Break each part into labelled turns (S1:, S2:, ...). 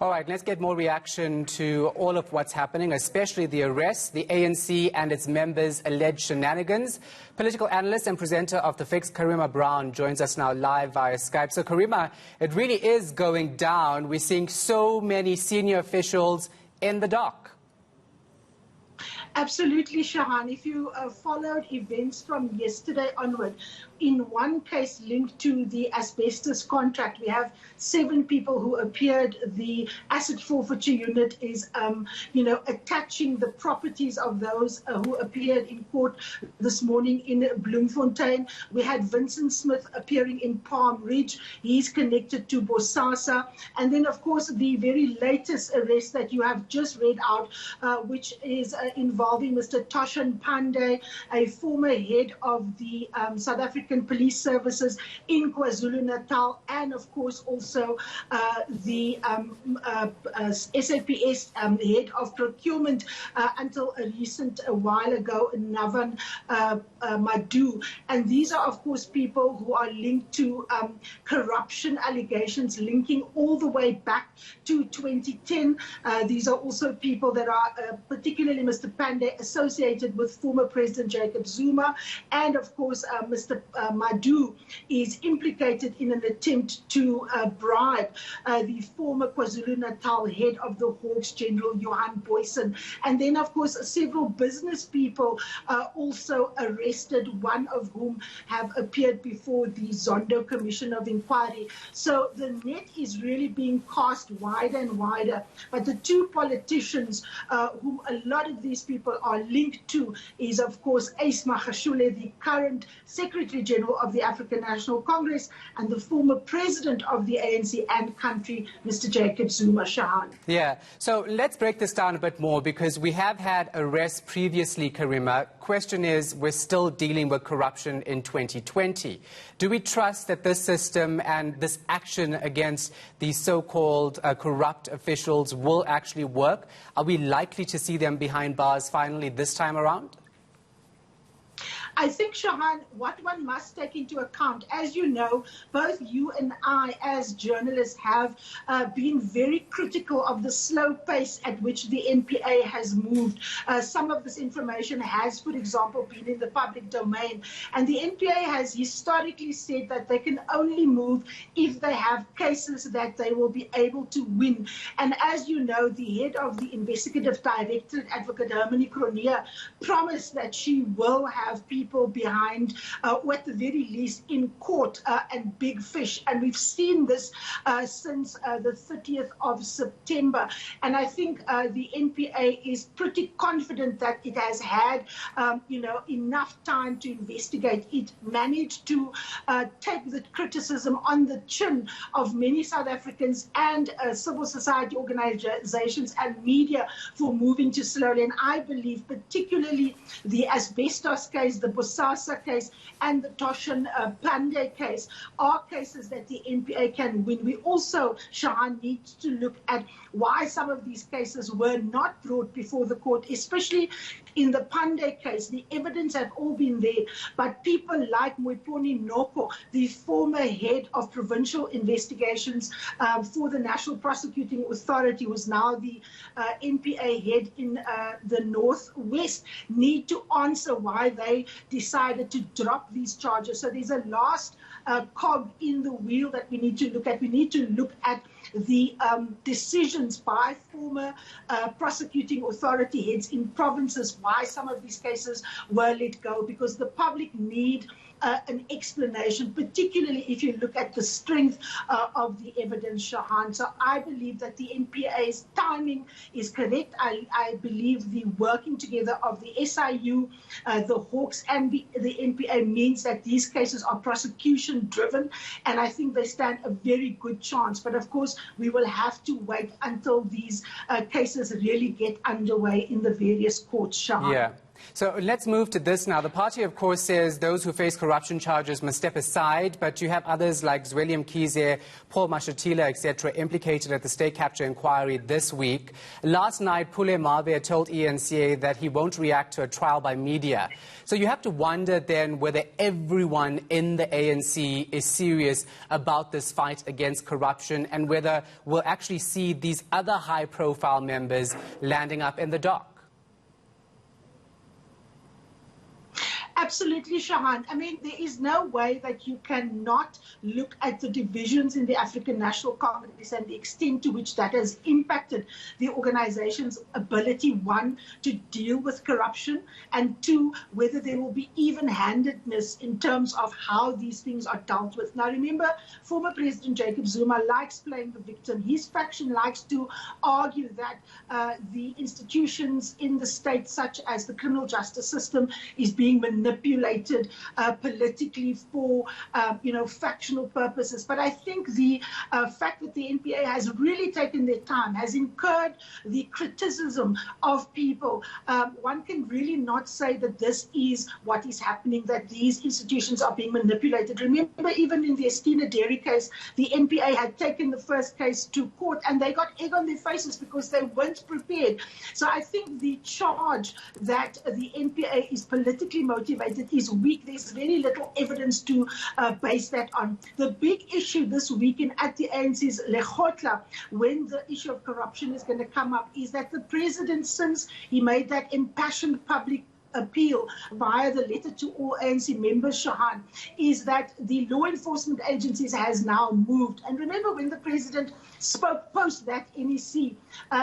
S1: All right, let's get more reaction to all of what's happening, especially the arrests, the ANC and its members' alleged shenanigans. Political analyst and presenter of The Fix, Karima Brown, joins us now live via Skype. So, Karima, it really is going down. We're seeing so many senior officials in the dock.
S2: Absolutely, Shahan. If you followed events from yesterday onward, in one case linked to the asbestos contract, we have 7 people who appeared. The asset forfeiture unit is, attaching the properties of those who appeared in court this morning in Bloemfontein. We had Vincent Smith appearing in Palm Ridge. He's connected to Bosasa. And then, of course, the very latest arrest that you have just read out, which is involving Mr. Toshan Pandey, a former head of the South African Police Services in KwaZulu-Natal, and of course also the SAPS head of procurement until a while ago, Navan Madhu. And these are of course people who are linked to corruption allegations linking all the way back to 2010. These are also people that are, particularly Mr. Pandey, associated with former President Jacob Zuma, and of course Mr. Madhu is implicated in an attempt to bribe the former KwaZulu-Natal head of the Hawks, General Johan Boysen. And then of course several business people also arrested, one of whom have appeared before the Zondo Commission of Inquiry. So the net is really being cast wider and wider. But the 2 politicians whom a lot of these people are linked to is of course Ace Magashule, the current Secretary General of the African National Congress, and the former President of the ANC and country, Mr. Jacob Zuma. Shahan.
S1: Yeah, so let's break this down a bit more, because we have had arrests previously, Karima. Question is, we're still dealing with corruption in 2020. Do we trust that this system and this action against these so-called corrupt officials will actually work? Are we likely to see them behind bars finally this time around?
S2: I think, Shahan, what one must take into account, as you know, both you and I as journalists have been very critical of the slow pace at which the NPA has moved. Some of this information has, for example, been in the public domain. And the NPA has historically said that they can only move if they have cases that they will be able to win. And as you know, the head of the Investigative Directorate, Advocate Hermione Cronje, promised that she will have people behind, or at the very least in court, and big fish. And we've seen this since the 30th of September. And I think the NPA is pretty confident that it has had, enough time to investigate. It managed to take the criticism on the chin of many South Africans and civil society organizations and media for moving too slowly. And I believe particularly the asbestos case, the Bosasa case and the Toshan Pandey case are cases that the NPA can win. We also, Shahan, need to look at why some of these cases were not brought before the court, especially in the Pandey case. The evidence had all been there, but people like Moiponi Noko, the former head of provincial investigations for the National Prosecuting Authority, who is now the NPA head in the Northwest, need to answer why they decided to drop these charges. So there's a last cog in the wheel that we need to look at. We need to look at the decisions by former prosecuting authority heads in provinces, why some of these cases were let go, because the public need an explanation, particularly if you look at the strength of the evidence, Shahan. So I believe that the NPA's timing is correct. I believe the working together of the SIU, the Hawks and the NPA means that these cases are prosecution driven, and I think they stand a very good chance. But of course, we will have to wait until these cases really get underway in the various courts, Shahan.
S1: Yeah. So let's move to this now. The party, of course, says those who face corruption charges must step aside, but you have others like Zweli Mkhize, Paul Mashatile, etc., implicated at the state capture inquiry this week. Last night, Pule Mave told ENCA that he won't react to a trial by media. So you have to wonder then whether everyone in the ANC is serious about this fight against corruption and whether we'll actually see these other high-profile members landing up in the dock.
S2: Absolutely, Shahan. I mean, there is no way that you cannot look at the divisions in the African National Congress and the extent to which that has impacted the organization's ability, one, to deal with corruption, and two, whether there will be even-handedness in terms of how these things are dealt with. Now, remember, former President Jacob Zuma likes playing the victim. His faction likes to argue that the institutions in the state, such as the criminal justice system, is being manipulated politically for, factional purposes. But I think the fact that the NPA has really taken their time, has incurred the criticism of people, one can really not say that this is what is happening, that these institutions are being manipulated. Remember, even in the Estina Dairy case, the NPA had taken the first case to court and they got egg on their faces because they weren't prepared. So I think the charge that the NPA is politically motivated is weak. There's very little evidence to base that on. The big issue this weekend at the ANC's Lekgotla, when the issue of corruption is going to come up, is that the president, since he made that impassioned public appeal via the letter to all ANC members, Shahan, is that the law enforcement agencies has now moved. And remember, when the president spoke post that NEC,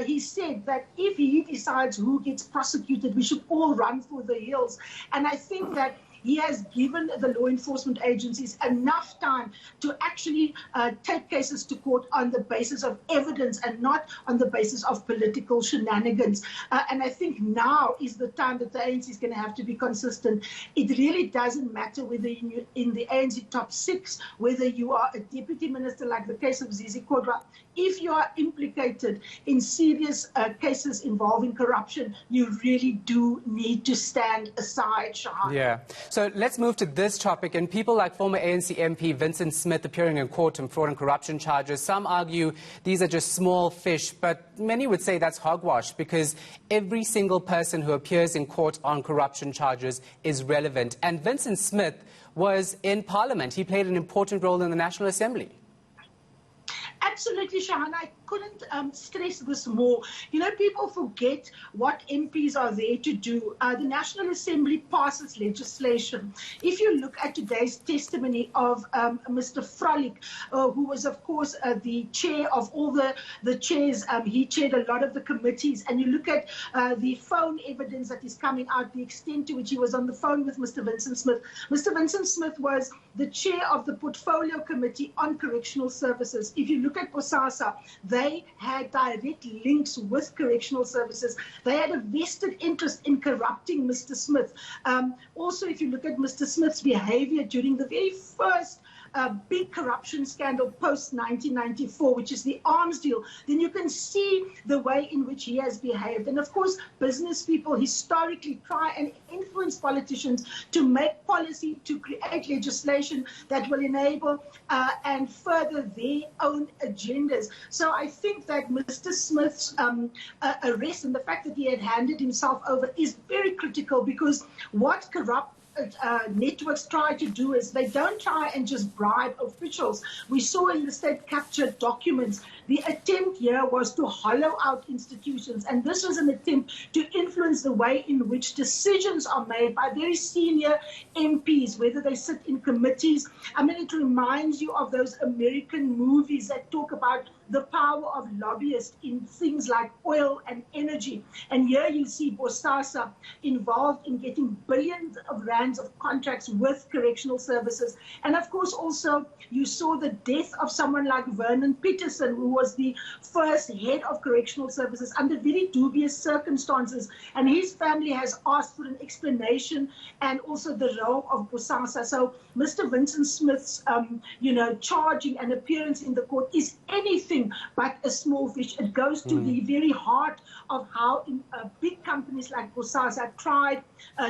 S2: he said that if he decides who gets prosecuted, we should all run for the hills. And I think that he has given the law enforcement agencies enough time to actually take cases to court on the basis of evidence and not on the basis of political shenanigans. And I think now is the time that the ANC is going to have to be consistent. It really doesn't matter whether you're in the ANC top 6, whether you are a deputy minister like the case of Zizi Kodwa. If you are implicated in serious cases involving corruption, you really do need to stand aside, Shahan.
S1: Yeah. So let's move to this topic. And people like former ANC MP Vincent Smith appearing in court on fraud and corruption charges, some argue these are just small fish, but many would say that's hogwash because every single person who appears in court on corruption charges is relevant. And Vincent Smith was in Parliament. He played an important role in the National Assembly.
S2: Absolutely, Shahan. I couldn't stress this more. You know, people forget what MPs are there to do. The National Assembly passes legislation. If you look at today's testimony of Mr. Frolik, who was, of course, the chair of all the chairs, he chaired a lot of the committees, and you look at the phone evidence that is coming out, the extent to which he was on the phone with Mr. Vincent Smith. Mr. Vincent Smith was the chair of the Portfolio Committee on Correctional Services. If you look at Bosasa, they had direct links with correctional services. They had a vested interest in corrupting Mr. Smith. Also, if you look at Mr. Smith's behavior during the very first big corruption scandal post-1994, which is the arms deal, then you can see the way in which he has behaved. And of course, business people historically try and influence politicians to make policy, to create legislation that will enable and further their own agendas. So I think that Mr. Smith's arrest and the fact that he had handed himself over is very critical, because what corrupt networks try to do is they don't try and just bribe officials. We saw in the state captured documents, the attempt here was to hollow out institutions, and this was an attempt to influence the way in which decisions are made by very senior MPs, whether they sit in committees. I mean, it reminds you of those American movies that talk about the power of lobbyists in things like oil and energy. And here you see Bosasa involved in getting billions of rands of contracts with correctional services. And of course, also, you saw the death of someone like Vernon Peterson, who was the first head of correctional services under very dubious circumstances. And his family has asked for an explanation and also the role of Bosasa. So Mr. Vincent Smith's, charging and appearance in the court is anything but a small fish. It goes to the very heart of how big companies like Bosasa tried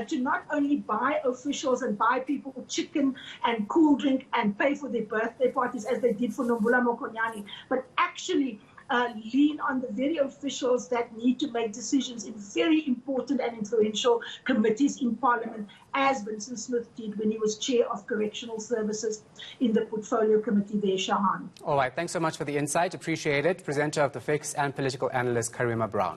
S2: to not only buy officials and buy people chicken and cool drink and pay for their birthday parties as they did for Nombula Mokonyane, but actually lean on the very officials that need to make decisions in very important and influential committees in Parliament, as Vincent Smith did when he was chair of Correctional Services in the Portfolio Committee there, Shahan.
S1: All right, thanks so much for the insight. Appreciate it. Presenter of The Fix and political analyst Karima Brown.